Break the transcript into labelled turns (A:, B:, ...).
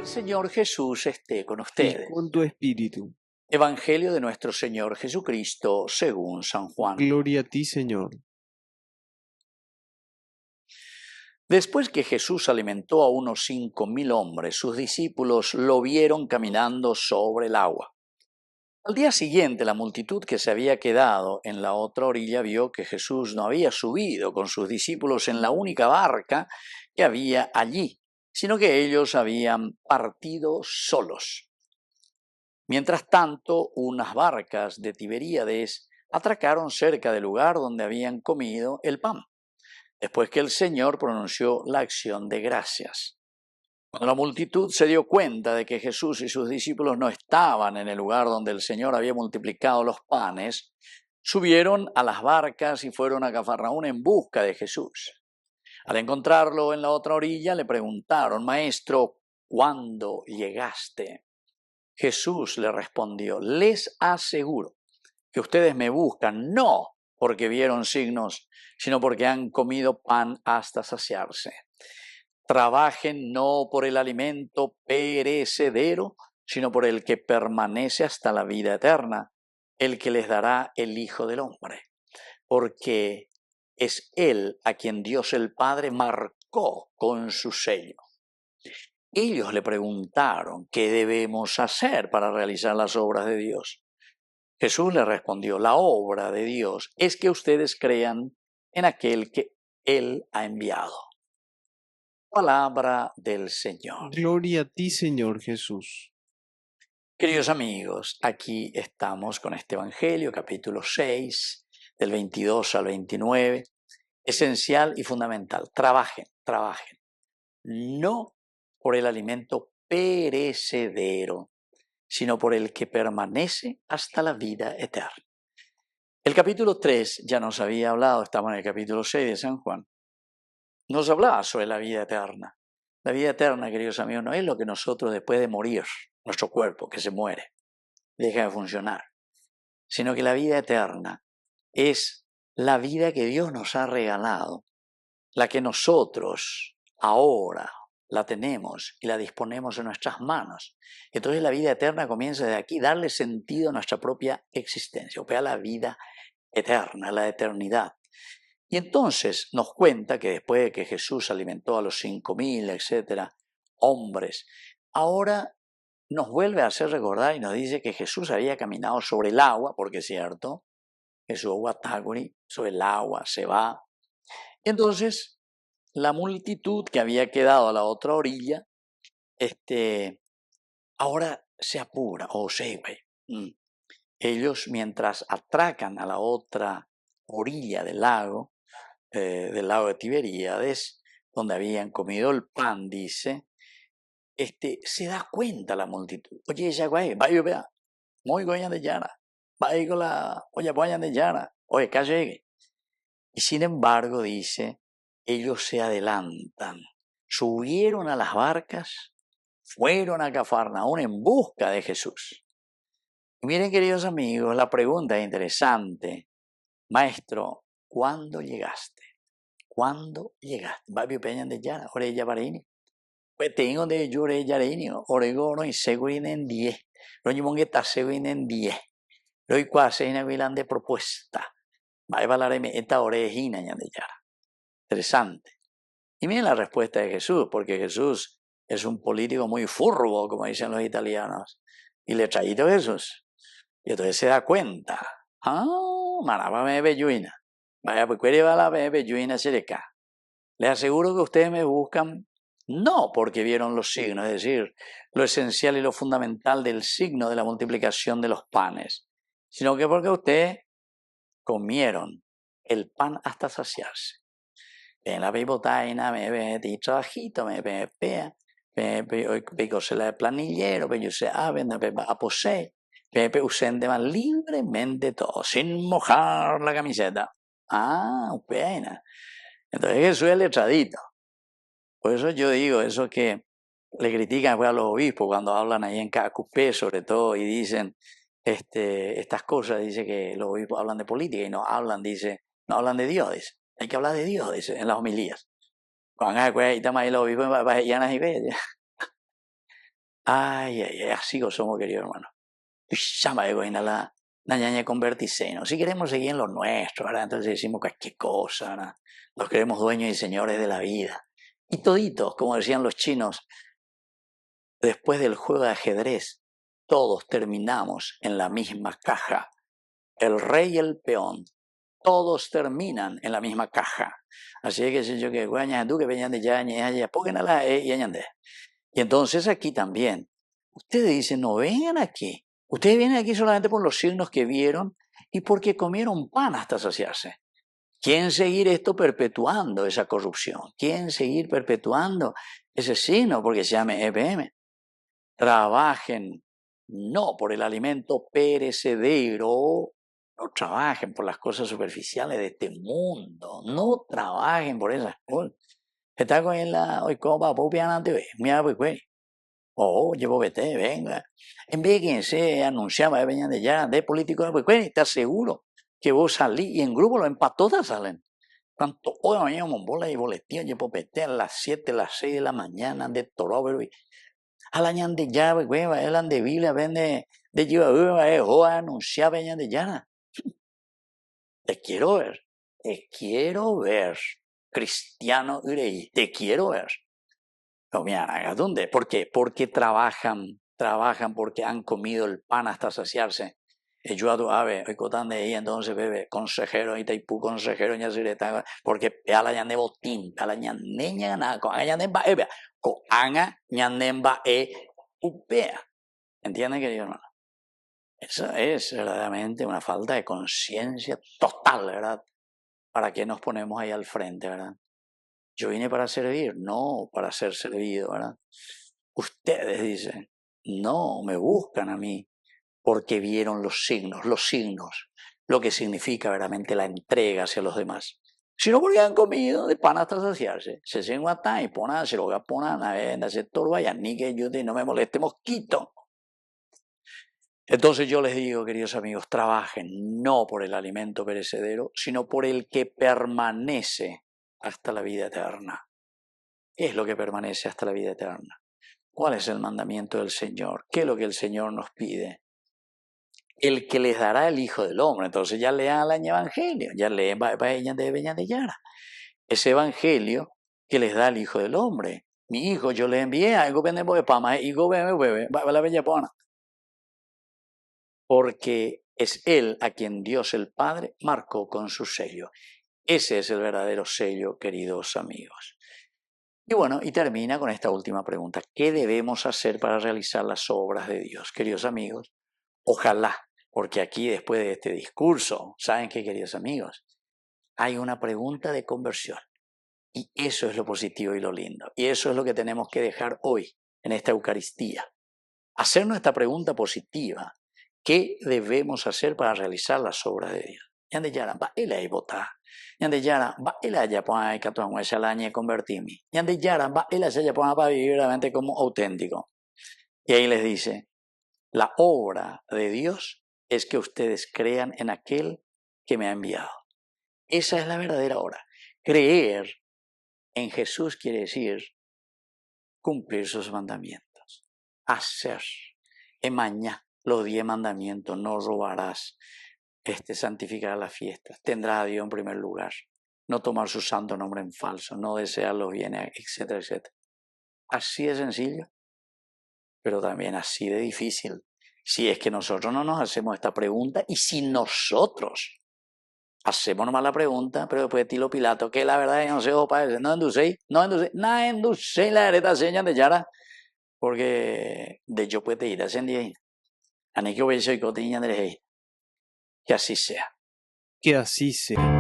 A: Señor Jesús esté con
B: y
A: ustedes.
B: con tu espíritu.
A: Evangelio de nuestro Señor Jesucristo según San Juan.
B: Gloria a ti, Señor.
A: Después que Jesús alimentó a unos 5.000 hombres, sus discípulos lo vieron caminando sobre el agua. Al día siguiente, la multitud que se había quedado en la otra orilla vio que Jesús no había subido con sus discípulos en la única barca que había allí, sino que ellos habían partido solos. Mientras tanto, unas barcas de Tiberíades atracaron cerca del lugar donde habían comido el pan, después que el Señor pronunció la acción de gracias. Cuando la multitud se dio cuenta de que Jesús y sus discípulos no estaban en el lugar donde el Señor había multiplicado los panes, subieron a las barcas y fueron a Cafarnaún en busca de Jesús. Al encontrarlo en la otra orilla, le preguntaron: «Maestro, ¿cuándo llegaste?». Jesús le respondió: «Les aseguro que ustedes me buscan no porque vieron signos, sino porque han comido pan hasta saciarse. Trabajen no por el alimento perecedero, sino por el que permanece hasta la vida eterna, el que les dará el Hijo del Hombre, porque es Él a quien Dios el Padre marcó con su sello». Ellos le preguntaron: «¿Qué debemos hacer para realizar las obras de Dios?». Jesús le respondió: «La obra de Dios es que ustedes crean en aquel que Él ha enviado». Palabra del Señor.
B: Gloria a ti, Señor Jesús.
A: Queridos amigos, aquí estamos con este Evangelio, capítulo 6, del 22 al 29, esencial y fundamental. Trabajen, trabajen, no por el alimento perecedero, sino por el que permanece hasta la vida eterna. El capítulo 3 ya nos había hablado, estamos en el capítulo 6 de San Juan, nos hablaba sobre la vida eterna. La vida eterna, queridos amigos, no es lo que nosotros después de morir, nuestro cuerpo que se muere, deja de funcionar, sino que la vida eterna es la vida que Dios nos ha regalado, la que nosotros ahora la tenemos y la disponemos en nuestras manos. Entonces la vida eterna comienza desde aquí, darle sentido a nuestra propia existencia, o sea, la vida eterna, la eternidad. Y entonces nos cuenta que después de que Jesús alimentó a los 5.000, etcétera, hombres, ahora nos vuelve a hacer recordar y nos dice que Jesús había caminado sobre el agua, porque es cierto, Jesús Wataguri, sobre el agua se va. Y entonces la multitud que había quedado a la otra orilla, ahora se apura, Ellos, mientras atracan a la otra orilla del lago de Tiberíades, donde habían comido el pan, dice, se da cuenta la multitud. Oye, ya guay, vaya, vea, muy goya de llana, vaya con la, oye, vayan de llana, oye, que llegue. Y sin embargo, dice, ellos se adelantan, subieron a las barcas, fueron a Cafarnaún en busca de Jesús. Y miren, queridos amigos, la pregunta es interesante. Maestro, ¿cuándo llegaste? ¿Cuándo llegaste? Babio peñan de llana, orella barini. Pues tengo de yo orella barini, oregono y segurin en 10. Lo llevo que está segurin en 10. Lo y cuase en aguilan de propuesta. Va a hablarme esta orejina ya de llana. Interesante. Y miren la respuesta de Jesús, porque Jesús es un político muy furbo, como dicen los italianos. Y le traído Jesús. Y entonces se da cuenta. Manaba me belluina. Vaya, pues cuere va la belluina sereca. Les aseguro que ustedes me buscan no porque vieron los signos, es decir, lo esencial y lo fundamental del signo de la multiplicación de los panes, sino que porque ustedes comieron el pan hasta saciarse. En la bibotaina me ve trabajito, me pea, me se la planillero, yo se aben, aposé, me usen de más libremente todo, sin mojar la camiseta. Pena. Entonces Jesús es letradito. Por eso yo digo, eso que le critican a los obispos cuando hablan ahí en Cacupé sobre todo y dicen estas cosas, dice que los obispos hablan de política y no hablan de Dios, dice. Hay que hablar de Dios, dice, en las homilías. Cuando hay los obispos Ay, ay, ay, así que somos, querido hermano. Llama de goina la ñaña convertirse, ¿no? Si queremos seguir en lo nuestro, ¿verdad? Entonces decimos cualquier cosa, ¿verdad? Nos creemos dueños y señores de la vida. Y toditos, como decían los chinos, después del juego de ajedrez, todos terminamos en la misma caja. El rey y el peón, todos terminan en la misma caja. Así que si yo que guaña tú que venían de ya, pónganla y añade. Y entonces aquí también, ustedes dicen, no vengan aquí. Ustedes vienen aquí solamente por los signos que vieron y porque comieron pan hasta saciarse. ¿Quieren seguir esto perpetuando esa corrupción? ¿Quieren seguir perpetuando ese signo porque se llame EPM? Trabajen no por el alimento perecedero, no trabajen por las cosas superficiales de este mundo, no trabajen por esas cosas. Está con la hoy como pupian antes, mira pues güey. Oh, llevo vete, venga. En vez de que se anunciaba venían de ya de políticos, pues güey, ¿estás seguro que vos salís y en grupo lo empatodas salen? Cuanto hoy mañana bola y boletín, llevo vete a las 7, las 6 de la mañana de Toróvero y a la ñan de ya, güey, a de Biblia, vende de lleva, o anunciar venían de ya. Te quiero ver, cristiano Urey, te quiero ver. No, mira, ¿dónde? ¿Por qué? Porque trabajan porque han comido el pan hasta saciarse. Yo a ver, hoy cotan de ahí, entonces, bebe, consejero, y taipú, consejero, ya se le está, porque a la ñan de botín, a la ñan neña, nada, con ella nemba, con anga, ñan nemba, upea. ¿Entienden, querido hermano? Eso es verdaderamente una falta de conciencia total, ¿verdad? ¿Para qué nos ponemos ahí al frente, verdad? Yo vine para servir, no para ser servido, ¿verdad? Ustedes dicen, no me buscan a mí porque vieron los signos, lo que significa verdaderamente la entrega hacia los demás. Sino porque han comido de pan hasta saciarse. Se hacen guatán y ponen, se lo voy a poner a ver, hacer todo vaya, ni que yo no me moleste mosquito. Entonces yo les digo, queridos amigos, trabajen no por el alimento perecedero, sino por el que permanece hasta la vida eterna. ¿Qué es lo que permanece hasta la vida eterna? ¿Cuál es el mandamiento del Señor? ¿Qué es lo que el Señor nos pide? El que les dará el Hijo del Hombre. Entonces ya lean el Evangelio, ya leen de Yara. Ese Evangelio que les da el Hijo del Hombre. Mi hijo yo le envié a algo pendejo de pama y go bebe, la bella pona. Porque es Él a quien Dios el Padre marcó con su sello. Ese es el verdadero sello, queridos amigos. Y bueno, y termina con esta última pregunta. ¿Qué debemos hacer para realizar las obras de Dios? Queridos amigos, ojalá, porque aquí después de este discurso, ¿saben qué, queridos amigos? Hay una pregunta de conversión. Y eso es lo positivo y lo lindo. Y eso es lo que tenemos que dejar hoy en esta Eucaristía. Hacernos esta pregunta positiva. ¿Qué debemos hacer para realizar las obras de Dios? Yande yara ba ila y votar. Yande yara ba ila ya pon que tu esa la ni convertirme. Yande yara ba ila se ya pon para vivir realmente como auténtico. Y ahí les dice, la obra de Dios es que ustedes crean en aquel que me ha enviado. Esa es la verdadera obra. Creer en Jesús quiere decir cumplir sus mandamientos. Hacer. Emaña los 10 mandamientos, no robarás, santificarás las fiestas, tendrás a Dios en primer lugar, no tomar su santo nombre en falso, no desear los bienes, etcétera, etcétera. Así de sencillo, pero también así de difícil. Si es que nosotros no nos hacemos esta pregunta y si nosotros hacemos nomás la pregunta, pero después tilo Pilato, que la verdad es que no sé, padre, no enducéis, la hereta seña de Yara, porque de yo puede ir a ascender. Que así sea.
B: Que así sea.